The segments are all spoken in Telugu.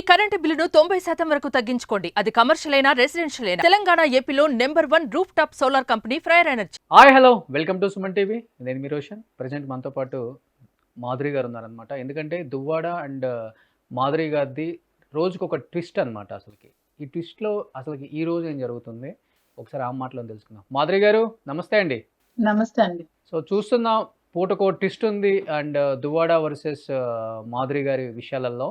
కరెంటు బిల్లును 90% వరకు తగ్గించుకోండి. అది కమర్షియల్ అయినా రెసిడెన్షియల్ అయినా. తెలంగాణ ఏపీలో #1 roof top solar company ఫ్రైర్ energy. Hi hello welcome to Suman TV. నేను మీ రోషన్. ప్రజెంట్ మనతో పాటు మాధురి గారు ఉన్నారనమాట. ఎందుకంటే దువ్వాడ అండ్ మాధురి గారిది రోజుకొక ట్విస్ట్ అనమాట. అసలుకి ఈ ట్విస్ట్లో అసలుకి ఈ రోజు ఏం జరుగుతుంది ఒకసారి ఆ మాటలో తెలుసుకుందాం. మాధురి గారు నమస్తే అండి. నమస్తే అండి. సో చూస్తున్నాం పూటకో ట్విస్ట్ ఉంది అండ్ దువ్వాడ వర్సెస్ మాధురి గారి విషయాలలో.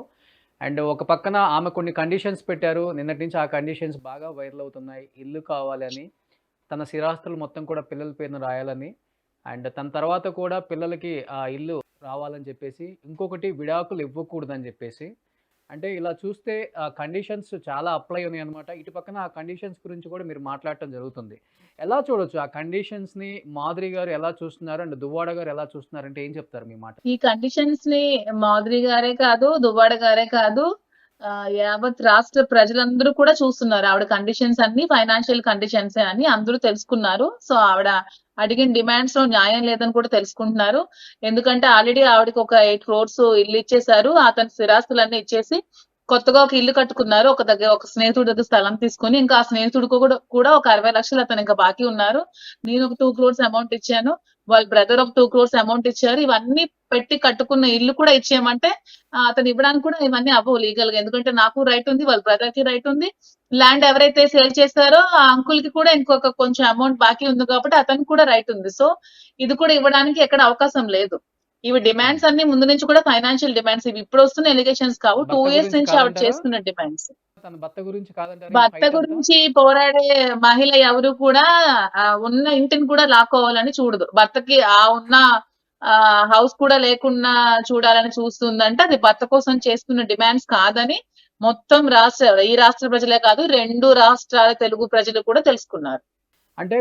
అండ్ ఒక పక్కన ఆమె కొన్ని కండిషన్స్ పెట్టారు. నిన్నటి నుంచి ఆ కండిషన్స్ బాగా వైరల్ అవుతున్నాయి. ఇల్లు కావాలని, తన స్థిరాస్తులు మొత్తం కూడా పిల్లల పేరున రాయాలని, అండ్ తన తర్వాత కూడా పిల్లలకి ఆ ఇల్లు రావాలని చెప్పేసి, ఇంకొకటి విడాకులు ఇవ్వకూడదని చెప్పేసి. అంటే ఇలా చూస్తే ఆ కండిషన్స్ చాలా అప్లై ఉన్నాయి అనమాట. ఇటు పక్కన ఆ కండిషన్స్ గురించి కూడా మీరు మాట్లాడటం జరుగుతుంది. ఎలా చూడొచ్చు ఆ కండిషన్స్ని? మాధురి గారు ఎలా చూస్తున్నారు అండ్ దువ్వాడ గారు ఎలా చూస్తున్నారు అంటే ఏం చెప్తారు మీ మాట? ఈ కండిషన్స్ ని మాధురి గారే కాదు, దువ్వాడ గారే కాదు, యావత్ రాష్ట్ర ప్రజలందరూ కూడా చూస్తున్నారు. ఆవిడ కండిషన్స్ అన్ని ఫైనాన్షియల్ కండిషన్స్ అని అందరూ తెలుసుకున్నారు. సో ఆవిడ అడిగిన డిమాండ్స్ లో న్యాయం లేదని కూడా తెలుసుకుంటున్నారు. ఎందుకంటే ఆల్రెడీ ఆవిడకి ఒక 8 crores ఇల్లు ఇచ్చేశారు. అతని స్థిరాస్తులన్నీ ఇచ్చేసి కొత్తగా ఒక ఇల్లు కట్టుకున్నారు. ఒక స్నేహితుడి దగ్గర స్థలం తీసుకుని, ఇంకా ఆ స్నేహితుడికి కూడా ఒక 60 లక్షలు అతను ఇంకా బాకీ ఉన్నారు. నేను ఒక 2 crores అమౌంట్ ఇచ్చాను, వాళ్ళ బ్రదర్ ఒక 2 crores అమౌంట్ ఇచ్చారు. ఇవన్నీ పెట్టి కట్టుకున్న ఇల్లు కూడా ఇచ్చేయమంటే అతను ఇవ్వడానికి కూడా ఇవన్నీ అవ్వవు లీగల్ గా. ఎందుకంటే నాకు రైట్ ఉంది, వాళ్ళ బ్రదర్ కి రైట్ ఉంది. ల్యాండ్ ఎవరైతే సేల్ చేస్తారో ఆ అంకుల్ కి కూడా ఇంకొక కొంచెం అమౌంట్ బాకీ ఉంది కాబట్టి అతనికి కూడా రైట్ ఉంది. సో ఇది కూడా ఇవ్వడానికి ఎక్కడ అవకాశం లేదు. ఇవి డిమాండ్స్ అన్ని ముందు నుంచి కూడా ఫైనాన్షియల్ డిమాండ్స్. ఇవి ఇప్పుడు వస్తున్న ఎలిగేషన్స్ కావు, 2 years నుంచి ఆవిడ చేస్తున్న డిమాండ్స్. తన భర్త గురించి కాదంటారు. భర్త గురించి పోరాడే మహిళ ఎవరు కూడా ఉన్న ఇంటిని కూడా లాక్కోవాలని చూడదు. భర్తకి ఉన్న హౌస్ కూడా లేకుండా చూడాలని చూస్తుందంటే అది భర్త కోసం చేస్తున్న డిమాండ్స్ కాదని మొత్తం ఈ రాష్ట్ర ప్రజలే కాదు, 2 రాష్ట్రాల తెలుగు ప్రజలు కూడా తెలుసుకున్నారు. అంటే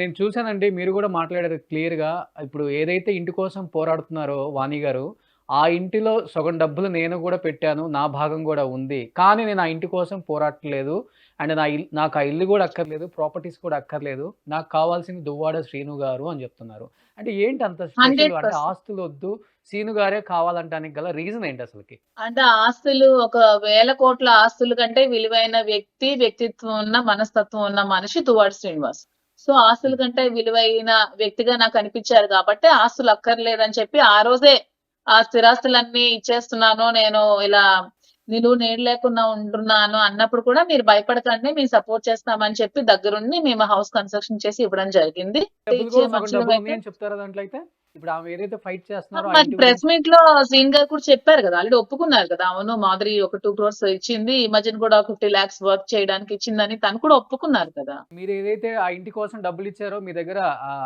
నేను చూశానండి, మీరు కూడా మాట్లాడారు క్లియర్గా. ఇప్పుడు ఏదైతే ఇంటి కోసం పోరాడుతున్నారో వాణి గారు, ఆ ఇంటిలో సగం డబ్బులు నేను కూడా పెట్టాను, నా భాగం కూడా ఉంది, కానీ నేను ఆ ఇంటి కోసం పోరాడట్లేదు. అండ్ నాకు ఆ ఇల్లు కూడా అక్కర్లేదు, ప్రాపర్టీస్ కూడా అక్కర్లేదు, నాకు కావాల్సింది దువ్వాడ శ్రీను గారు అని చెప్తున్నారు. అంటే ఏంటి అంత స్పెషల్? అంటే ఆస్తులు వద్దు, శ్రీను గారే కావాలంటానికి గల రీజన్ ఏంటి అసలుకి? అంటే ఆస్తులు, 1,000 కోట్ల ఆస్తుల కంటే విలువైన వ్యక్తిత్వం ఉన్న మనస్తత్వం ఉన్న మనిషి దువ్వాడ శ్రీనివాస్. సో ఆస్తుల కంటే విలువైన వ్యక్తిగా నాకు అనిపించారు కాబట్టి ఆస్తులు అక్కర్లేదని చెప్పి ఆ రోజే ఆ స్థిరాస్తులన్నీ ఇచ్చేస్తున్నాను, నేను ఇలా నేను లేకుండా ఉంటున్నాను అన్నప్పుడు కూడా మీరు భయపడకండి, మేము సపోర్ట్ చేస్తామని చెప్పి దగ్గరుండి మేము హౌస్ కన్స్ట్రక్షన్ చేసి ఇవ్వడం జరిగింది. చెప్తారా దాంట్లో? అయితే ఇప్పుడు ఆమె ఏదైతే ఫైట్ చేస్తున్నారో ప్రెస్ మీట్ లో శ్రీన్ గారు కూడా చెప్పారు కదా, ఆల్రెడీ ఒప్పుకున్నారు కదా, అవును మాధురి ఒక 2 crores ఇచ్చింది, ఈ మధ్యన కూడా 50 lakhs వర్క్ చేయడానికి ఇచ్చిందని తను కూడా ఒప్పుకున్నారు కదా. మీరు ఏదైతే ఆ ఇంటి కోసం డబ్బులు ఇచ్చారో మీ దగ్గర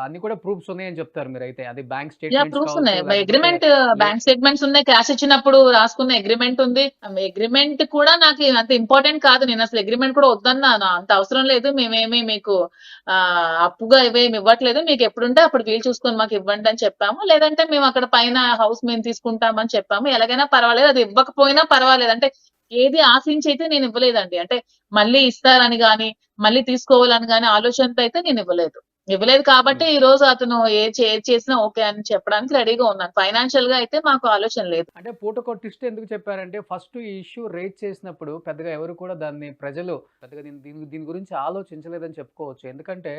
అన్ని కూడా ప్రూఫ్స్ ఉన్నాయని చెప్తారు మీరు. అయితే అది బ్యాంక్ స్టేట్మెంట్స్, ప్రూఫ్స్ ఉన్నాయి, అగ్రిమెంట్, బ్యాంక్ స్టేట్మెంట్స్ ఉన్నాయి, క్యాష్ ఇచ్చినప్పుడు రాసుకున్న అగ్రిమెంట్ ఉంది. అగ్రిమెంట్ కూడా నాకు అంత ఇంపార్టెంట్ కాదు, నేను అసలు అగ్రిమెంట్ కూడా వద్దన్నాను, అంత అవసరం లేదు, మేమేమి మీకు అప్పుగా ఇవేమి ఇవ్వట్లేదు, మీకు ఎప్పుడుంటే అప్పుడు వీలు చూసుకొని మాకు ఇవ్వండి అని చెప్పాము. లేదంటే మేము అక్కడ పైన హౌస్ మేము తీసుకుంటామని చెప్పాము. ఎలాగైనా పర్వాలేదు, అది ఇవ్వకపోయినా పర్వాలేదు, అంటే ఏది ఆశించి అయితే నేను ఇవ్వలేదండి. అంటే మళ్ళీ ఇస్తారని గాని మళ్ళీ తీసుకోవాలని గాని ఆలోచనతో అయితే నేను ఇవ్వలేదు కాబట్టి ఈ రోజు అతను ఏ చేసినా ఓకే అని చెప్పడానికి రెడీగా ఉన్నాను. ఫైనాన్షియల్ గా అయితే మాకు ఆలోచన లేదు. అంటే పూటకో ట్విస్ట్ ఎందుకు చెప్పారంటే, ఫస్ట్ ఈ ఇష్యూ రేజ్ చేసినప్పుడు పెద్దగా ఎవరు కూడా ప్రజలు పెద్దగా దీని గురించి ఆలోచించలేదని చెప్పుకోవచ్చు. ఎందుకంటే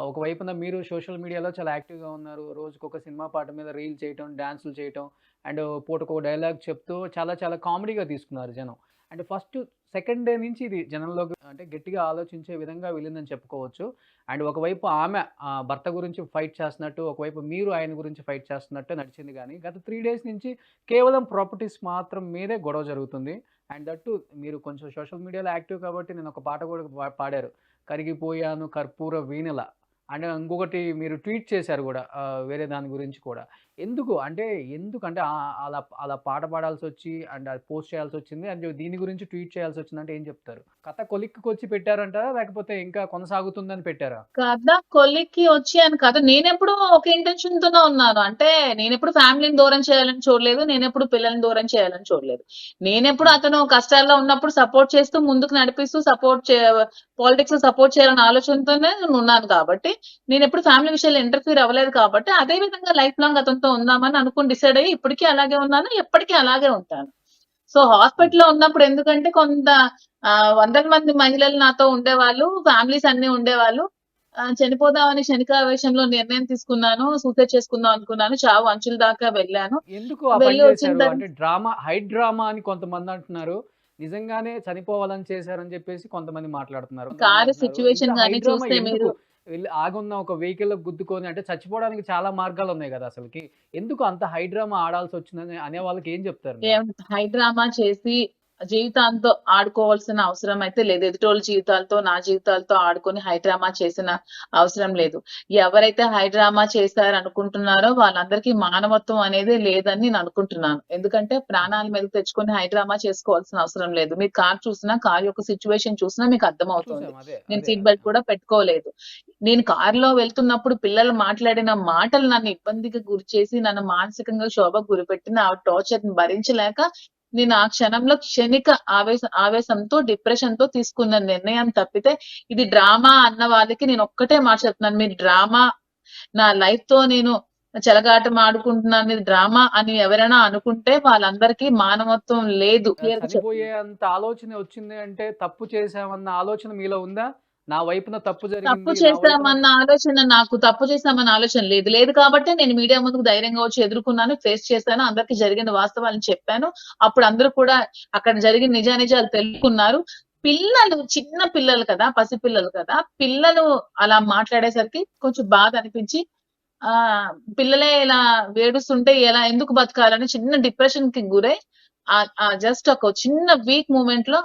ఒకవైపున మీరు సోషల్ మీడియాలో చాలా యాక్టివ్గా ఉన్నారు, రోజుకొక సినిమా పాట మీద రీల్ చేయటం, డాన్సులు చేయటం, అండ్ పూటకో డైలాగ్ చెప్తూ చాలా చాలా కామెడీగా తీసుకున్నారు జనం. అంటే ఫస్ట్ సెకండ్ డే నుంచి ఇది జనంలోకి అంటే గట్టిగా ఆలోచించే విధంగా వెళ్ళిందని చెప్పుకోవచ్చు. అండ్ ఒకవైపు ఆమె భర్త గురించి ఫైట్ చేస్తున్నట్టు, ఒకవైపు మీరు ఆయన గురించి ఫైట్ చేస్తున్నట్టు నడిచింది. కానీ గత 3 days నుంచి కేవలం ప్రాపర్టీస్ మాత్రం మీదే గొడవ జరుగుతుంది. అండ్ దట్టు మీరు కొంచెం సోషల్ మీడియాలో యాక్టివ్ కాబట్టి నేను ఒక పాట కూడా పాడారు, కరిగిపోయాను కర్పూర వీణల. అండ్ ఇంకొకటి మీరు ట్వీట్ చేశారు కూడా వేరే దాని గురించి కూడా. ఎందుకంటే అలా పాట పాడాల్సి వచ్చి అండ్ అది పోస్ట్ చేయాల్సి వచ్చింది అండ్ దీని గురించి ట్వీట్ చేయాల్సి వచ్చిందంటే ఏం చెప్తారు? కథ కొలిక్కి వచ్చి పెట్టారంటారా లేకపోతే ఇంకా కొనసాగుతుందని పెట్టారా? కథ కొలిక్కి వచ్చి అని కాదు, నేనెప్పుడు ఒక ఇంటెన్షన్ తోనే ఉన్నాను. అంటే నేనెప్పుడు ఫ్యామిలీని దూరం చేయాలని చూడలేదు, నేనెప్పుడు పిల్లల్ని దూరం చేయాలని చూడలేదు. నేనెప్పుడు అతను కష్టాల్లో ఉన్నప్పుడు సపోర్ట్ చేస్తూ ముందుకు నడిపిస్తూ పాలిటిక్స్ లో సపోర్ట్ చేయాలని ఆలోచనతోనే ఉన్నాను. కాబట్టి నేను ఎప్పుడు ఫ్యామిలీ విషయాలు ఇంటర్ఫీర్ అవ్వలేదు. కాబట్టి అదే విధంగా లైఫ్ లాంగ్ అతనితో ఉందామని అనుకుని డిసైడ్ అయ్యి ఇప్పటికీ అలాగే ఉన్నాను, ఎప్పటికీ అలాగే ఉంటాను. సో హాస్పిటల్‌లో ఉన్నప్పుడు ఎందుకంటే కొంత వందల మంది మహిళలు నాతో ఉండేవాళ్ళు. ఫ్యామిలీస్ అన్నీ ఉండేవాళ్ళు. చనిపోదామని క్షణికావేశంలో నిర్ణయం తీసుకున్నాను. సూసైడ్ చేసుకుందాం అనుకున్నాను. చావు అంచుల దాకా వెళ్ళాను. ఎందుకు ఆ పని వెళ్ళి వచ్చిన చేశారు? తర్వాత అంటే హైట్ డ్రామా అని కొంతమంది అంటున్నారు. నిజంగానే చనిపోవాలని చేశారని చెప్పేసి కొంతమంది మాట్లాడుతున్నారు. కొంతమంది కారు అంటున్నారు. ఇంత సిట్యుయేషన్ హై గాని డ్రామా చూస్తే ఎందుకు? మీరు వెళ్లి ఆగున్న ఒక వెహికల్‌లో గుద్దుకొని అంటే చచ్చిపోవడానికి చాలా మార్గాలున్నాయి గదా అసలకి. ఎందుకు అంత హై డ్రామా ఆడాల్సొచ్చిందని అనే వాళ్ళకి ఏం చెప్తారు మీరు? హై డ్రామా చేసి జీవితాంతో ఆడుకోవాల్సిన అవసరం అయితే లేదు. ఎదుటోళ్ళ జీవితాలతో, నా జీవితాలతో ఆడుకొని హై డ్రామా చేసిన అవసరం లేదు. ఎవరైతే హై డ్రామా చేశారనుకుంటున్నారో వాళ్ళందరికీ మానవత్వం అనేదే లేదని నేను అనుకుంటున్నాను. ఎందుకంటే ప్రాణాల మీదకి తెచ్చుకొని హై డ్రామా చేసుకోవాల్సిన అవసరం లేదు. మీరు కార్ చూసినా, కార్ యొక్క సిట్యుయేషన్ చూసినా మీకు అర్థమవుతుంది. చూసాం. అదే. నేను అదే. సీట్ అదే. బెల్ట్ కూడా పెట్టుకోలేదు. నేను కార్‌లో వెళ్తున్నప్పుడు పిల్లలు మాట్లాడిన మాటలు నన్ను ఇబ్బందికి గురిచేసి, నన్ను మానసికంగా క్షోభకు గురిపెట్టిన ఆ టార్చర్‌ని భరించలేక నేను ఆ క్షణంలో క్షణిక ఆవేశంతో, డిప్రెషన్‌తో తీసుకున్న నిర్ణయం తప్పితే, ఇది డ్రామా అన్న వాళ్ళకి నేను ఒక్కటే మాట చెప్తున్నాను. మీరు డ్రామా నా లైఫ్‌తో నేను చెలగాటం ఆడుకుంటున్నాను. ఇది డ్రామా అని ఎవరైనా అనుకుంటే వాళ్ళందరికీ మానవత్వం లేదు. క్లియర్‌గా చనిపోయే చెప్తున్నా. అంత ఆలోచన వచ్చింది అంటే తప్పు చేశామన్న ఆలోచన మీలో ఉందా? నా వైపున తప్పు తప్పు జరిగింది. నా వైపున చేశామన్న ఆలోచన నాకు తప్పు చేశామన్న ఆలోచన లేదు. లేదు కాబట్టే నేను మీడియా ముందుకు ధైర్యంగా వచ్చి ఎదుర్కొన్నాను. ఫేస్ చేశాను. అందరికి జరిగిన వాస్తవాలను చెప్పాను. అప్పుడు అందరూ కూడా అక్కడ జరిగిన నిజానిజాలు తెలుసుకున్నారు. పిల్లలు చిన్న పిల్లలు కదా! పసిపిల్లలు కదా! పిల్లలు అలా మాట్లాడేసరికి కొంచెం బాధ అనిపించి పిల్లలే ఇలా ఏడుస్తుంటే ఎందుకు బతకాలని చిన్న డిప్రెషన్‌కి గురై జస్ట్ ఒక చిన్న వీక్ మూవ్‌మెంట్‌లో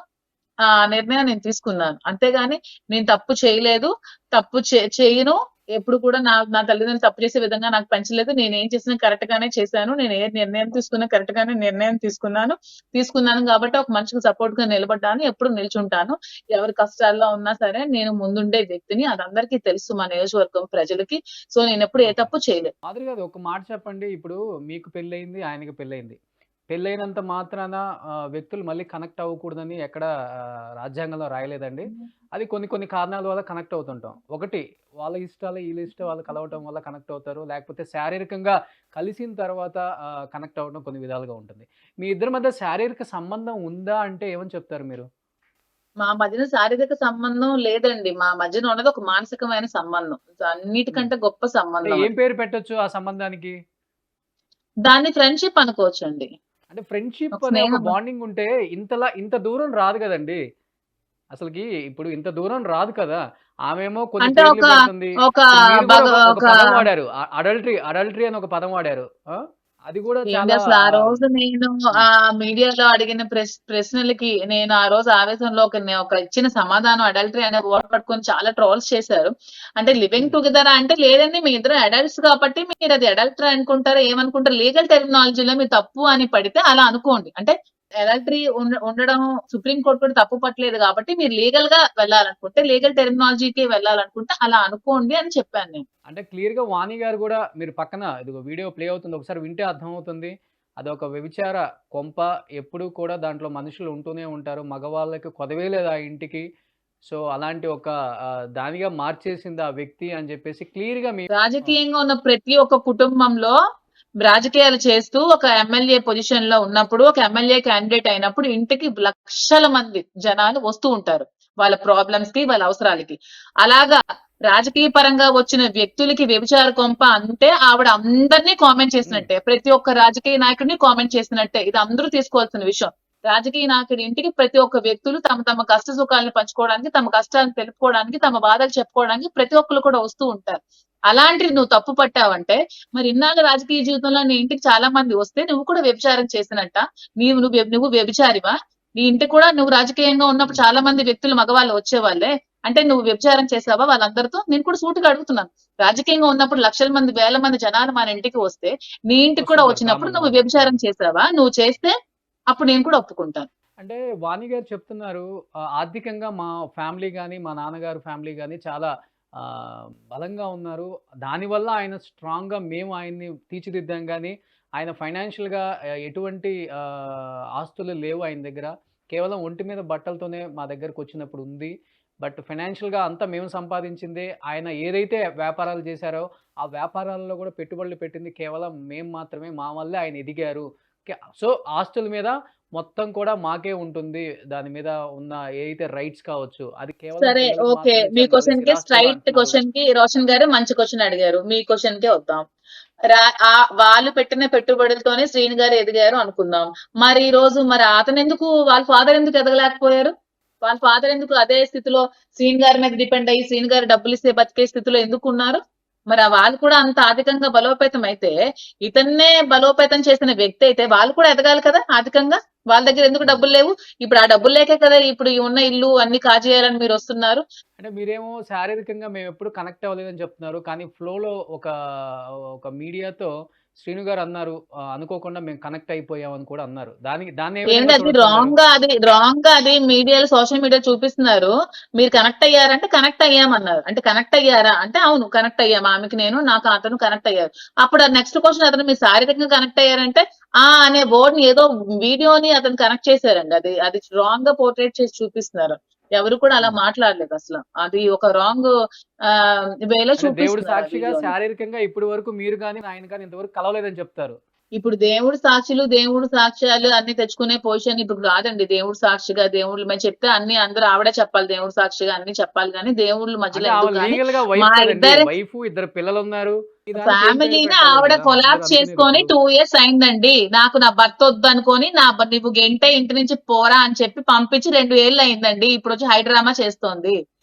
ఆ నిర్ణయం నేను తీసుకున్నాను. అంతేగాని నేను తప్పు చేయలేదు. తప్పు చెయ్యను. ఎప్పుడు కూడా నా తల్లిదండ్రులు తప్పు చేసే విధంగా నాకు పెంచలేదు. నేనేం చేసినా కరెక్ట్ గానే చేశాను. నేను ఏ నిర్ణయం తీసుకున్నా కరెక్ట్ గానే నిర్ణయం తీసుకున్నాను. తీసుకున్నాను గాబట్టి ఒక మనిషికి సపోర్ట్‌గా నిలబడ్డాను. ఎప్పుడు నిల్చుంటాను. ఎవరి కష్టాల్లో ఉన్నా సరే నేను ముందుండే వ్యక్తిని. అది అందరికీ తెలుసు మా నియోజకవర్గం ప్రజలకి. సో నేనెప్పుడు ఏ ఓకే. తప్పు చేయలేదు. మాధురి గారు ఒక మాట చెప్పండి. ఇప్పుడు మీకు పెళ్లయింది, ఆయనకి పెళ్లయింది. పెళ్లయినంత మాత్రాన వ్యక్తులు మళ్ళీ కనెక్ట్ అవ్వకూడదని ఎక్కడ రాజ్యాంగంలో రాయలేదండి. అది కొన్ని కొన్ని కారణాల వల్ల కనెక్ట్ అవుతుంటాం. ఒకటి వాళ్ళ ఇష్టాలు, ఈళ్ళ ఇష్టం వాళ్ళు కలవటం వల్ల కనెక్ట్ అవుతారు. లేకపోతే శారీరకంగా కలిసిన తర్వాత కనెక్ట్ అవ్వడం కొన్ని విధాలుగా ఉంటుంది. మీ ఇద్దరి మధ్య శారీరక సంబంధం ఉందా అంటే ఏమని చెప్తారు మీరు? మా మధ్యన శారీరక సంబంధం లేదండి. మా మధ్యన ఉన్నది ఒక మానసికమైన సంబంధం. హ్మ్. అన్నిటికంటే గొప్ప అంటే సంబంధం ఏం అది. పేరు పెట్టొచ్చు ఆ సంబంధానికి? దాన్ని ఫ్రెండ్‌షిప్ అనుకోవచ్చండి. అంటే ఫ్రెండ్‌షిప్ ఒక అనే ఒక స్నేహం. బాండింగ్ ఉంటే ఇంత దూరం రాదు గదండీ! అసలకి ఇప్పుడు ఇంత దూరం రాదు కదా! ఆమేమో కొన్ని అంటే పేర్లు పెడుతుంది. ఒక ఇప్పుడు మీరు గూడా ఒక ఒక పదం వాడారు. అడల్టరీ అని ఒక పదం వాడారు. ఆ! అది గూడా ఏండి చాలా అసలు ఆ రోజు నేను హ్మ్. మీడియాలో అడిగిన ప్రశ్నలకి నేను ఆ రోజు ఆవేశంలో ఒక ఇచ్చిన సమాధానం అడల్టరీ అనే వర్డ్ పట్టుకొని చాలా ట్రోల్స్ చేశారు. అంటే లివింగ్ హ్మ్. టుగెదర్ అంటే లేదండి మీ ఇద్దరు అడల్ట్స్ కాబట్టి మీరు అది అడల్టరీ అనుకుంటారా ఏమనుకుంటారు లీగల్ టెర్మినాలజీలో మీరు తప్పు అని పడితే అలా అనుకోండి. అంటే అడల్టరీ ఉండడం సుప్రీం కోర్ట్ కూడా తప్పు పట్టలేదు కాబట్టి మీరు లీగల్ గా వెళ్ళాలనుకుంటే లీగల్ టెర్మినాలజీకి వెళ్ళాలనుకుంటే అలా అనుకోండి అని చెప్పాను నేను. అంటే క్లియర్‌గా వాణి గారు గూడా మీరు పక్కన ఇదిగో వీడియో ప్లే అవుతుంది. ఒకసారి వింటే అర్థమవుతుంది. అదొక వ్యభిచార కొంప. ఎప్పుడూ కూడా దాంట్లో మనుషులు ఉంటూనే ఉంటారు. మగవాళ్ళకి కొదవే లేదు ఆ ఇంటికి. సో, అలాంటి ఒక దానిగా మార్చేసింది ఆ వ్యక్తి అని జెప్పేసి క్లియర్‌గా మీ ఆ! రాజకీయంగా ఉన్న ప్రతి ఒక్క కుటుంబంలో రాజకీయాలు చేస్తూ ఒక ఎమ్మెల్యే పొజిషన్ లో ఉన్నప్పుడు, ఒక ఎమ్మెల్యే క్యాండిడేట్ అయినప్పుడు ఇంటికి లక్షల మంది జనాలు వస్తూ ఉంటారు. వాళ్ళ ప్రాబ్లమ్స్ కి, వాళ్ళ అవసరాలకి. అలాగా రాజకీయ పరంగా వచ్చిన వ్యక్తులకి వ్యభిచార కొంప అంటే ఆవిడ అందరినీ కామెంట్ హ్మ్. చేసినట్టే. ప్రతి ఒక్క రాజకీయ నాయకుడిని కామెంట్ చేసినట్టే. ఇది అందరూ తీసుకోవాల్సిన విషయం. రాజకీయ నాయకుడి ఇంటికి ప్రతి ఒక్క వ్యక్తులు తమ తమ కష్ట సుఖాలను పంచుకోవడానికి, తమ కష్టాలను తెలుపుకోవడానికి, తమ బాధలు చెప్పుకోవడానికి ప్రతి ఒక్కళ్ళు కూడా వస్తూ ఉంటారు. అలాంటిది నువ్వు తప్పు పట్టావంటే మరి ఇన్నాళ్ళ రాజకీయ జీవితంలో నీ ఇంటికి చాలా మంది వస్తే నువ్వు కూడా వ్యభిచారం చేసినట్టా? నువ్వు వ్యభిచారివా? నీ ఇంటికి కూడా నువ్వు రాజకీయంగా ఉన్నప్పుడు హ్మ్. చాలా మంది వ్యక్తులు మగవాళ్ళు వచ్చేవాళ్ళే. అంటే నువ్వు వ్యభిచారం చేసావా వాళ్ళందరితో? నేను కూడా సూటిగా అడుగుతున్నాను. రాజకీయంగా ఉన్నప్పుడు లక్షల మంది, వేల మంది జనాలు మన ఇంటికి వస్తే, నీ ఇంటికి కూడా వస్తుంటారు వచ్చినప్పుడు కామన్‌గా. నువ్వు అవును. వ్యభిచారం అవును. చేసావా? నువ్వు చేస్తే అప్పుడు నేను కూడా ఒప్పుకుంటాను. అంటే వాణి గారు చెప్తున్నారు ఆర్థికంగా మా ఫ్యామిలీ గాని, మా నాన్నగారు ఫ్యామిలీ గాని చాలా బలంగా ఉన్నారు. దానివల్ల ఆయన స్ట్రాంగ్‌గా మేము ఆయన్ని తీర్చిదిద్దాం గానీ, ఆయన ఫైనాన్షియల్‌గా ఎటువంటి ఆస్తులు లేవు ఆయన దగ్గర. కేవలం ఒంటి మీద బట్టలతోనే మా దగ్గరకొచ్చినప్పుడు ఉంది. బట్ ఫైనాన్షియల్‌గా అంతా మేము సంపాదించిందే. ఆయన ఏదైతే వ్యాపారాలు చేశారో, ఆ వ్యాపారాల్లో గూడా పెట్టుబడులు పెట్టింది కేవలం మేము మాత్రమే. మా వల్లే ఆయన ఎదిగారు. సో ఆస్తుల మీద మొత్తం కూడా మాకే ఉంటుంది. దాని మీద ఉన్న ఏదైతే రైట్స్ కావచ్చు, అది కేవలం సరే, పిల్లలకు ఓకే. మాత్రమే మీ చెందాలి. క్వశ్చన్ కి స్థిరాస్తులు స్ట్రైట్ అంటున్నారు. క్వశ్చన్ కి రోషన్ గారు మంచి క్వశ్చన్ అడిగారు. మీ క్వశ్చన్ కే వద్దాం. వాళ్ళు పెట్టిన పెట్టుబడులతోనే శ్రీని గారు ఎదిగారు అనుకుందాం. మరి ఈ రోజు మరి అతను ఎందుకు, వాళ్ళ ఫాదర్ ఎందుకు ఎదగలేకపోయారు? వాళ్ళ ఫాదర్ ఎందుకు అదే స్థితిలో శ్రీని గారి మీద డిపెండ్ అయ్యి శ్రీని గారు డబ్బులు ఇస్తే బతికే స్థితిలో ఎందుకు ఉన్నారు? మరి వాళ్ళు కూడా అంత ఆర్థికంగా బలోపేతం అయితే, ఇతన్నే బలోపేతం చేసిన వ్యక్తి అయితే వాళ్ళు కూడా ఎదగాలి కదా ఆర్థికంగా. వాళ్ళ దగ్గర ఎందుకు డబ్బులు లేవు? ఇప్పుడు ఆ డబ్బులు లేకే కదా ఇప్పుడు ఈ ఉన్న ఇల్లు అన్ని కాజేయాలని మీరు వస్తున్నారు. అంటే మీరేమో శారీరకంగా మేమెప్పుడు కనెక్ట్ అవ్వలేదని చెప్తున్నారు. కానీ ఫ్లోలో ఒక మీడియాతో శ్రీను గారు అన్నారు, అనుకోకుండా మేము కనెక్ట్ అయిపోయామని కూడా అన్నారు. దాన్ని ఏ ఏంటి విధంగా అది చూడొచ్చంటారు? రాంగ్ గా అది మీడియాలో సోషల్ మీడియా చూపిస్తున్నారు. మీరు కనెక్ట్ అయ్యారంటే కనెక్ట్ అయ్యామన్నారు. అంటే కనెక్ట్ అయ్యారా అంటే అవును కనెక్ట్ అయ్యాము. ఆమెకి నేను నాకు అతను కనెక్ట్ అయ్యారు. అప్పుడు నెక్స్ట్ క్వశ్చన్, అతను మీరు శారీరకంగా కనెక్ట్ అయ్యారంటే అనే వర్డ్ ని ఏదో వీడియోని అతను కనెక్ట్ చేశారండి. అది రాంగ్ గా పోర్ట్రేట్ చేసి చూపిస్తున్నారు. ఎవరు కూడా అలా హ్మ్. మాట్లాడలేదు అసలు. అది ఒక రాంగ్ వేలో అంటే దేవుడు చూపిస్తున్నారు ఆ సాక్షిగా వీడియోని. శారీరకంగా ఇప్పటి వరకు మీరు గాని, ఆయన గాని ఇంతవరకు కలవలేదని చెప్తారు. ఇప్పుడు దేవుడు సాక్షులు, దేవుడు సాక్ష్యాలు అన్ని తెచ్చుకునే పొజిషన్ ఇప్పుడు రాదండి. దేవుడు సాక్షిగా దేవుళ్ళు మేము చెప్తే అన్ని అందరూ ఆవిడే చెప్పాలి. దేవుడు సాక్షిగా అన్ని చెప్పాలి గానీ దేవుళ్ళు మధ్యలో అంటే ఆమె ఎందుకు గానీ లీగల్ గా వైఫ్ మా కదండి. ఇద్దరి వైఫ్, ఇద్దరు పిల్లలున్నారు. ఈ దానికి ఏం పేరు ఫ్యామిలీని పెట్టాలి ఆవిడ కదా అందరూ కొలాప్స్ అనుకునేది చేసుకొని ఇప్పుడు. 2 years అయిందండి. నాకు నా భర్త వద్దు అనుకొని నువ్వు గెంటే ఇంటి నుంచి పోరా అని చెప్పి పంపించి 2 ఏళ్ళు అయిందండి. ఇప్పుడు వచ్చి హైడ్రామా చేస్తోంది.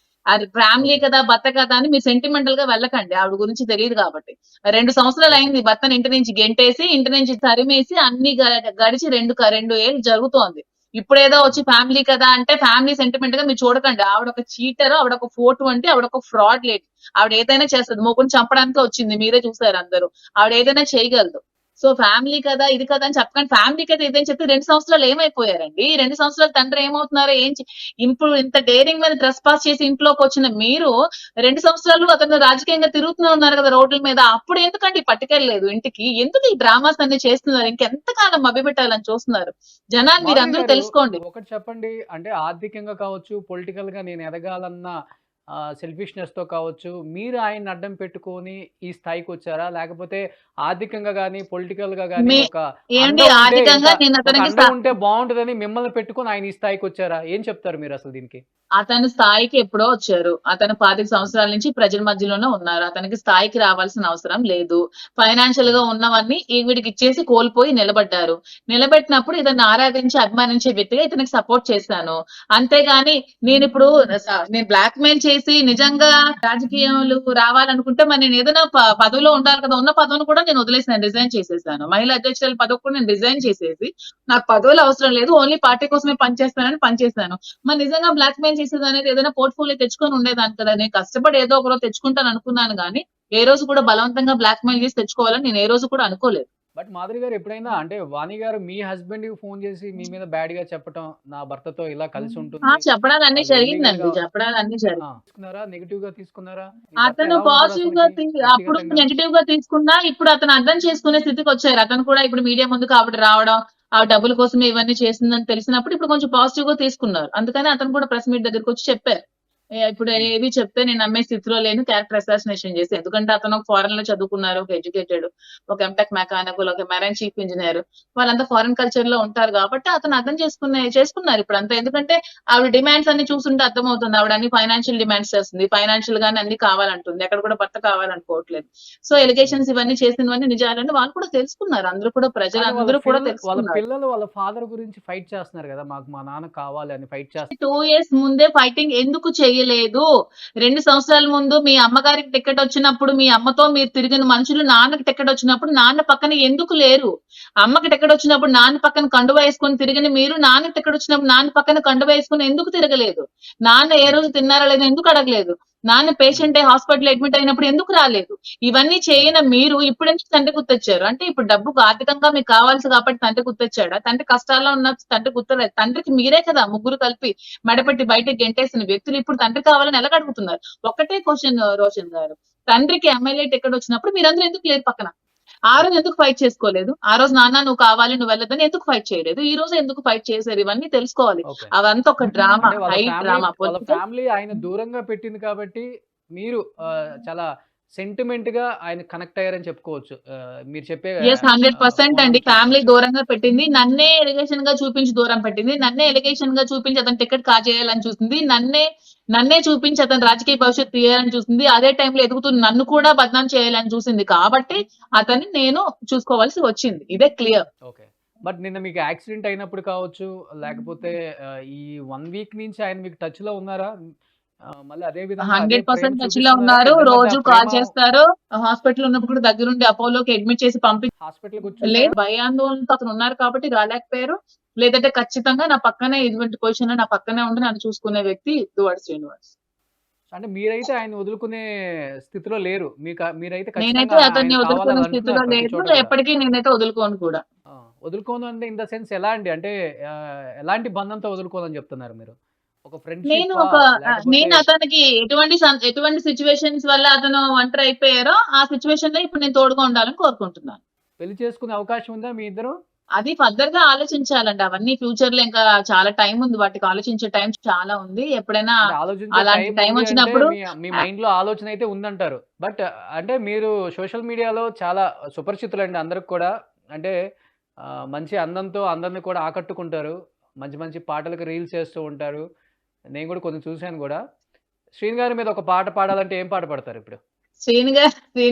అది ఫ్యామిలీ ఓకే. కదా, భర్త కదా అని మీరు సెంటిమెంటల్ గా వెళ్ళకండి. ఆవిడ గురించి తెలియదు కాబట్టి. 2 సంవత్సరాలు ఓకే. అయింది భర్తని ఇంటి నుంచి గెంటేసి, ఇంటి నుంచి తరిమేసి అన్ని గడిచి 2 ఏళ్ళు జరుగుతోంది. ఇప్పుడేదో వచ్చి హ్మ్. ఫ్యామిలీ కదా అంటే ఫ్యామిలీ సెంటిమెంట్ గా మీరు చూడకండి. ఆవిడ ఒక చీటర్, ఆవిడ ఒక 420, ఆవిడ ఒక ఫ్రాడ్ లేడీ. ఆవిడ ఏదైనా చేస్తది. మొగుడిని చంపడానికి వచ్చింది. మీరే చూసారు అందరూ. ఆవిడ ఏదైనా చేయగలదు. సో ఫ్యామిలీ కదా, ఇది కదా అని చెప్పకండి. ఫ్యామిలీ కదా ఇదని చెప్తే 2 సంవత్సరాలు ఏమైపోయారండి? 2 సంవత్సరాలు తండ్రి ఏమవుతున్నారో ఇప్పుడు ఇంత డేరింగ్ మీద ట్రెస్ పాస్ చేసి ఇంట్లోకి వచ్చిన మీరు 2 సంవత్సరాలు అతను రాజకీయంగా తిరుగుతూనే ఉన్నారు కదా రోడ్ల మీద. అప్పుడు ఎందుకండి పట్టుకెళ్ళలేదు ఇంటికి? ఎందుకు ఈ డ్రామాస్ అన్ని చేస్తున్నారు? ఇంకెంత కాలం మభ్యపెట్టాలని చూస్తున్నారు? జనాలు మాధురి మీరందరూ గారు తెలుసుకోండి. ఒకటి చెప్పండి. అంటే ఆర్థికంగా కావచ్చు, పొలిటికల్ గా నేను ఎదగాలన్న సెల్ఫిష్‌నెస్ తో కావచ్చు, మీరు ఆయన్ని అడ్డం పెట్టుకొని ఈ స్థాయికొచ్చారా? లేకపోతే ఆర్థికంగా గాని, పొలిటికల్‌గా గాని మీ ఒక అండ ఏంటి ఉంటే ఆర్థికంగా నేను ఒక అతనికి అండ ఉంటే బావుంటదని మిమ్మల్ని పెట్టుకొని ఆయన ఈ స్థాయికొచ్చారా? ఏం చెప్తారు మీరసలు దీనికి? అతను స్థాయికి ఎప్పుడో వచ్చారు. అతను 25 సంవత్సరాల నుంచి ప్రజల మధ్యలోనే ఉన్నారు. అతనికి స్థాయికి రావాల్సిన అవసరం లేదు. ఫైనాన్షియల్ గా హ్మ్. ఉన్నవన్నీ ఈవిడికి ఇచ్చేసి కోల్పోయి నిలబడ్డారు. నిలబెట్టినప్పుడు ఇతన్ని ఆరాధించి, అభిమానించే వ్యక్తిగా ఇతనికి సపోర్ట్ చేశాను. అంతేగాని నేనిప్పుడు నేను బ్లాక్‌మెయిల్ చేసి నిజంగా రాజకీయాలు రావాలనుకుంటే మరి నేను ఏదైనా పదవిలో ఉండాలి కదా! ఉన్న పదవిని కూడా నేను వదిలేసాను. రిజైన్ చేసేసాను. మహిళా అధ్యక్షురాలు పదవి కూడా నేను రిజైన్ చేసేసి, నాకు పదవులు అవసరం లేదు. ఓన్లీ పార్టీ కోసమే పనిచేస్తానని పనిచేశాను. మరి నిజంగా బ్లాక్‌మెయిల్ చేసేదనేది ఏదైనా పోర్ట్‌ఫోలియో తెచ్చుకొని ఉండేదాన్ని కదా! నేను కష్టపడి ఏదో ఒక రోజు తెచ్చుకుంటాను అనుకున్నాను గానీ, ఏ రోజు కూడా బలవంతంగా బ్లాక్‌మెయిల్ చేసి తెచ్చుకోవాలని నేను ఏ రోజు కూడా అనుకోలేదు. బట్ మాధురి గారు ఎప్పుడైనా అంటే వాణి గారు మీ హస్బెండ్‌కి ఫోన్ చేసి మీ మీద బ్యాడ్‌గా చెప్పటం, నా భర్తతో ఇలా కలిసి ఉంటుంది. చెప్పడాలన్నీ వాళ్ళు జరిగిందండి. ఇల్లీగల్‌గా చెప్పడాలన్నీ జరిగింది. తీసుకున్నారా? నెగెటివ్‌గా తీసుకున్నారా? మీ భర్త అతను ఎలా ఉంటారు పాజిటివ్ గా అసలకి అప్పుడు వ్యక్తిగతంగా? నెగెటివ్ గా తీసుకున్నా, ఇప్పుడు అతను అర్థం చేసుకునే స్థితికొచ్చారు. అతను కూడా ఇప్పుడు మీడియా ముందుకు ఆవిడ రావడం, ఆవిడ డబ్బుల కోసమే ఇవన్నీ చేసిందని తెలిసినప్పుడు ఇప్పుడు కొంచెం పాజిటివ్ గా తీసుకున్నారు. అందుకని అతను కూడా ప్రెస్ మీట్ దగ్గరకొచ్చి చెప్పారు. ఇప్పుడు హ్మ్. ఏవి చెప్తే నేను నమ్మే స్థితిలో లేను. క్యారెక్టర్ అసాసినేషన్ చేసి. ఎందుకంటే అతను ఫారెన్ లో చదువుకున్నారు. ఒక ఎడ్యుకేటెడ్. ఒక ఎంటెక్ మెకానికల్, ఒక మెరైన్ చీఫ్ ఇంజినీర్. వాళ్ళంతా ఫారెన్ కల్చర్ లో ఉంటారు కాబట్టి అతను అర్థం చేసుకున్నారు ఇప్పుడంతా. ఎందుకంటే ఆవిడ డిమాండ్స్ అన్ని చూస్తుంటే అర్థమవుతుంది. ఆవిడ అన్ని ఫైనాన్షియల్ డిమాండ్స్ చేస్తుంది. ఫైనాన్షియల్ గాని అన్ని కావాలంటుంది. ఎక్కడ కూడా భర్త కావాలనుకోవట్లేదు. సో హ్మ్. ఎలిగేషన్స్ ఇవన్నీ చేసినవన్నీ నిజాలని వాళ్ళు కూడా తెలుసుకున్నారు. అందరూ కూడా కానీ ప్రజలందరూ కూడా వాళ్ళ తెలుసుకున్నారు. పిల్లలు వాళ్ళ ఫాదర్ గురించి ఫైట్ చేస్తున్నారు గదా! మాకు మా నాన్న కావాలి అని ఫైట్ చేస్తున్నారు. 2 ఇయర్స్ ముందే ఫైటింగ్ ఎందుకు చేయలేదు? 2 సంవత్సరాల ముందు మీ అమ్మగారికి టికెట్ వచ్చినప్పుడు, మీ అమ్మతో మీరు తిరిగిన మనుషులు నాన్నకి టికెట్ వచ్చినప్పుడు నాన్న పక్కన ఎందుకు లేరు? అమ్మకి టికెట్ వచ్చినప్పుడు నాన్న పక్కన కండువా యేసుకొని తిరిగిన మీరు, నాన్నకి టికెట్ వచ్చినప్పుడు నాన్న పక్కన కండువా యేసుకొని ఎందుకు తిరగలేదు? నాన్న ఏ హ్మ్. రోజు తిన్నారా లేదా ఎందుకు అడగలేదు? నాన్న హ్మ్. పేషెంట్ అయ్యి హాస్పిటల్ అడ్మిట్ అయినప్పుడు ఎందుకు రాలేదు? ఇవన్నీ హ్మ్. చేయని మీరు ఇప్పుడెందుకు తండ్రి గుర్తొచ్చారు? అంటే ఇప్పుడు డబ్బుకు ఆర్థికంగా మీకు కావాల్సి కాబట్టి తండ్రి గుర్తొచ్చాడా? తండ్రి కష్టాల్లో ఉన్న తండ్రి గుర్తులేదు. తండ్రికి మీరే కదా ముగ్గురు కలిపి మెడపెట్టి బయటకి గెంటేసిన వ్యక్తులు ఇప్పుడు తండ్రి కావాలని ఎలాగ అడుగుతున్నారు? ఒక్కటే క్వశ్చన్ రోషన్ గారు. తండ్రికి ఎమ్మెల్యే టికెట్ వచ్చినప్పుడు మీరందరూ ఎందుకు లేరు పక్కన? ఆ రోజు ఓకే. ఎందుకు ఫైట్ చేసుకోలేదు? ఆ రోజు నాన్న నువ్వు కావాలి నువ్వు వెళ్ళొద్దని ఎందుకు ఫైట్ చేయలేదు? ఈ రోజు ఎందుకు ఫైట్ చేశారు? ఇవన్నీ తెలుసుకోవాలి. ఓకే. అవంతా ఒక డ్రామా, అంటే హై డ్రామా. వాళ్ళ పొలిటికల్ ఫ్యామిలీ ఆయన దూరంగా పెట్టింది కాబట్టి మీరు చాలా సెంటిమెంట్ గా ఆయన కనెక్ట్ అయ్యారని చెప్పుకోవచ్చు. మీరు చెప్పే ఎస్ 100% అండి. కోణాన్ని ఫ్యామిలీ చూస్తుంటే. దూరంగా పెట్టింది. నన్నే ఎలిగేషన్ గా చూపించి దూరం పెట్టింది. నన్నే ఎలిగేషన్ గా చూపించి అతని టికెట్ కాజేయాలని చూసింది. నన్నే చూపించి అతని రాజకీయ భవిష్యత్తు తీయాలని చూసింది. అదే టైంలో ఎదుగుతున్న నన్ను కూడా బదనాం చేయాలని చూసింది. కాబట్టి అతన్ని నేను చూసుకోవాల్సి వచ్చింది. ఇదే క్లియర్. ఓకే. బట్ నిన్న మీకు యాక్సిడెంట్ అయినప్పుడు కావచ్చు, లేకపోతే ఈ 1 వీక్ నుంచి ఆయన మీకు టచ్ లో ఉన్నారా? మళ్ళీ అదే విధంగా అదే ప్రేమ 100% టచ్ లో చూపిస్తున్నారా? ఉన్నారు. ఇద్దరి మధ్య రోజు ఆ కాల్ ప్రేమ చేస్తారు. హాస్పిటల్ ఉన్నప్పుడు కూడా దగ్గరుండి అపోలోకి అడ్మిట్ చేసి హాస్పిటల్కి వచ్చి లేదు చూసారా? భయాందోళనతో అతను ఉన్నారు కాబట్టి రాలేకపోయారు. లేదంటే ఖచ్చితంగా నా పక్కనే ఇటువంటి పొజిషన్ లో నా పక్కనే ఉండి నన్ను చూసుకునే వ్యక్తి దువ్వాడ శ్రీనివాస్. అంటే మీరైతే ఆయన వదులుకునే స్థితిలో లేరు. మీరైతే నేనైతే ఖచ్చితంగా అతన్ని ఆయన వదులుకునే కావాలని స్థితిలో అంటున్నారు ప్రతి లేదు. చోట కూడా. ఎప్పటికీ నేనైతే వదులుకోను కూడా. వదులుకోను అంటే ఇన్ ద సెన్స్ ఎలా అండి? అంటే ఎలాంటి బంధంతో వదులుకోవాలని చెప్తున్నారు మీరు? ఒక నేను ఫ్రెండ్‌షిప్పా? ఒక లేకపోతే నేను అతనికి ఎటువంటి సిట్యుయేషన్స్ వల్ల అతను ఒంటరి అయిపోయారో ఆ సిట్యుయేషన్ లో ఇప్పుడు నేను తోడుగా ఉండాలని కోరుకుంటున్నాను. పెళ్లి చేసుకునే అవకాశం ఉందా మీ ఇద్దరు? అది ఫర్దర్ గా ఆలోచించాలండి. అవన్నీ ఫ్యూచర్ లో ఇంకా చాలా టైం ఉంది. వాటికి ఆలోచించే టైం చాలా ఉంది. ఎప్పుడైనా అంటే ఆలోచించే అలాంటి టైం టైం ఉంది అంటే వచ్చినప్పుడు మీ మైండ్‌లో ఆలోచన అయితే ఉందంటారు. బట్ అంటే మీరు సోషల్ మీడియాలో చాలా సుపరిచితులండి అందరికి కూడా. అంటే మంచి అందంతో అందరిని కూడా ఆకట్టుకుంటారు. మంచి మంచి పాటలకి రీల్స్ చేస్తూ ఉంటారు. నేను కూడా కొన్ని చూసాను కూడా. శ్రీను గారి మీద ఒక పాట పాడాలంటే ఏం పాట పాడతారు ఇప్పుడు? శ్రీని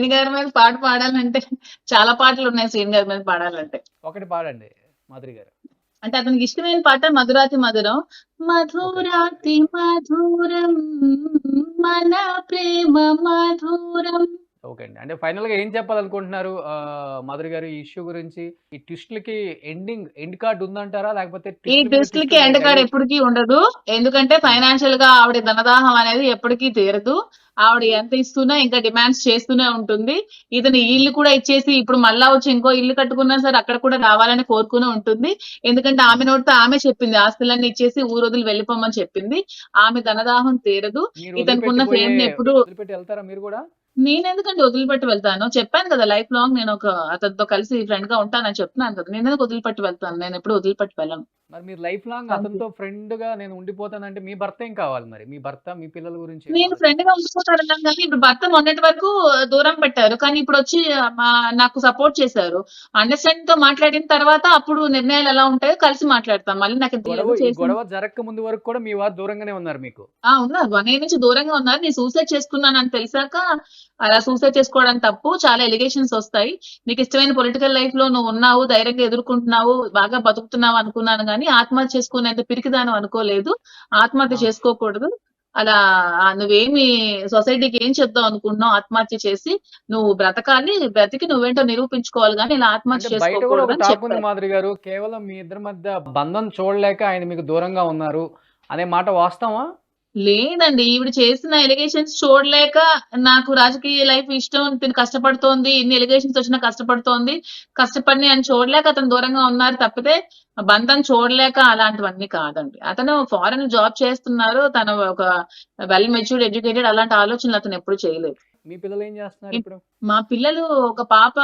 గారి మీద పాట పాడాలంటే చాలా పాటలు ఉన్నాయి శ్రీని గారి మీద పాడాలంటే. ఒకటి పాడండి మాధురి గారు. అంటే అతనికి ఇష్టమైన పాట మధురాతి మధురం. ఓకే. మధురాతి మధురం మన ప్రేమ మధురం. ఓకే అండి. అంటే ఫైనల్‌గా ఏం చెప్పాలనుకుంటున్నారు మాధురి గారు ఈ ఇష్యూ గురించి? ఈ ట్విస్ట్‌లకి ఎండ్ కార్డ్ ఉందంటారా? లేకపోతే ఈ ట్విస్ట్‌ల మీద ట్విస్ట్‌లకి ట్విస్ట్‌లు ఎండ్ కార్డ్ డైలీ ఎప్పటికీ ఉండదు. ఎందుకంటే హ్మ్. ఫైనాన్షియల్ గా ఆవిడ ధనదాహం అనేది ఎప్పటికీ తీరదు. ఆవిడ ఎంత ఇస్తున్నా ఇంకా డిమాండ్స్ చేస్తూనే ఉంటుంది. ఇతను ఈ హ్మ్. ఇల్లు కూడా ఇచ్చేసి ఇప్పుడు మళ్ళా వచ్చి ఇంకో ఇల్లు కట్టుకున్నా సరే అక్కడ కూడా రావాలని కోరుకుని ఉంటుంది. ఎందుకంటే ఆమె హ్మ్. నోటితో ఆమె చెప్పింది. ఆస్తులన్నీ ఇచ్చేసి ఊరొదిలి వెళ్ళిపోమని చెప్పింది. ఆమె ధనదాహం తీరదు. మీరు ఇతనికున్న ఫేమ్‌ని ఎప్పుడు వదిలిపెట్టి ఎళ్తారా మీరు గూడా? నేనెందుకండి వదిలిపెట్టి వెళ్తాను. చెప్పాను కదా! లైఫ్ లాంగ్ అతనితో కలిసి ఫ్రెండ్‌గా ఉంటానని చెప్తున్నాను కదా! నేనెందుకు వదిలిపెట్టి వెళ్తాను? నేనెప్పుడు వదిలిపెట్టి వెళ్ళను. మరి మీరు లైఫ్ లాంగ్ థాంక్ యూ. అతనితో ఫ్రెండ్‌గా నేను ఉండిపోతానంటే మీ భర్త ఏం కావాలి మరి? మీ భర్త, మీ పిల్లల గురించి ఏం నేను ఫ్రెండ్‌గా ఆలోచిస్తారు? ఉండిపోతానన్నాను గానీ, ఇప్పుడు భర్త మొన్నటి వరకు దూరం పెట్టారు. కానీ ఇప్పుడొచ్చి నాకు సపోర్ట్ చేశారు. అండర్‌స్టాండింగ్‌తో మాట్లాడిన తర్వాత అప్పుడు నిర్ణయాలు ఎలా ఉంటాయో కలిసి మాట్లాడతాం. మళ్ళీ నాకింత ఏదో ఈ చేసింది. గొడవ జరక్క ముందు వరకు కూడా మీ వారు దూరంగానే ఉన్నారు మీకు. ఉన్నారు. 1 ఇయర్ నుంచి దూరంగా ఉన్నారు. నేను సూసైడ్ చేసుకున్నానని తెలిసాక అలా సూసైడ్ చేసుకోవడం తప్పు. చాలా ఎలిగేషన్స్ ఒస్తాయి. నీకిష్టమైన పొలిటికల్ లైఫ్‌లో నువ్వున్నావు, ధైర్యంగా ఎదుర్కొంటున్నావు, బాగా బతుకుతున్నావు అనుకున్నాను గానీ, ఆత్మహత్య చేసుకునేంత పిరికిదానివి అనుకోలేదు. ఆత్మహత్య ఆ! చేసుకోకూడదు. అలా నువ్వేమి సొసైటీకి ఏం చెప్దాం అనుకుంటున్నావు ఆత్మహత్య చేసి? నువ్వు బ్రతకాలి. బ్రతికి నువ్వేంటో నిరూపించుకోవాలి గానీ, ఇలా అంటే ఆత్మహత్య బయట గూడా ఒక చేసుకోకూడదని టాక్ ఉంది చెప్పారు. మాధురి గారు. కేవలం మీ ఇద్దరి మధ్య బంధం చూడలేక ఆయన మీకు దూరంగా ఉన్నారు అనే మాట వాస్తవమా? లేదండి. ఈవిడ చేసిన ఎలిగేషన్స్ చూడలేక నాకు రాజకీయ లైఫ్ ఇష్టం. తిను కష్టపడుతోంది. ఇన్ని ఎలిగేషన్స్ వచ్చినా కష్టపడుతోంది. కష్టపడినయి అని చూడలేక అతను దూరంగా ఉన్నారు తప్పితే, బంధం చూడలేక అలాంటివన్నీ కాదండి. అతను ఫారెన్ జాబ్ చేస్తున్నారు. తను ఒక వెల్ మెచ్యూర్డ్, ఎడ్యుకేటెడ్ అలాంటి ఆలోచనలు అతను ఎప్పుడు చేయలేదు. మీ పిల్లలు ఏం చేస్తున్నారు ఇప్ ఇప్పుడు? మా పిల్లలు ఒక పాప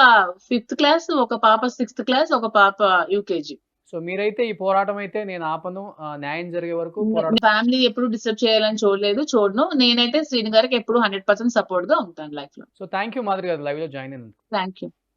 5థ్ క్లాస్, ఒక పాప 6థ్ క్లాస్, ఒక పాప యూకేజీ. సో మీరైతే ఈ పోరాటం అయితే నేను ఆపను. న్యాయం జరిగే వరకు పోరాడతాను. ఫ్యామిలీ ఎప్పుడు డిస్టర్బ్ చేయాలని చూడను. నేనైతే శ్రీను గారికి ఎప్పుడు 100% సపోర్ట్‌గా ఉంటాను లైఫ్‌లో. సో థాంక్ యూ మాధురి గారు లైవ్‌లో జాయిన్ అయినందుకు. Thank you.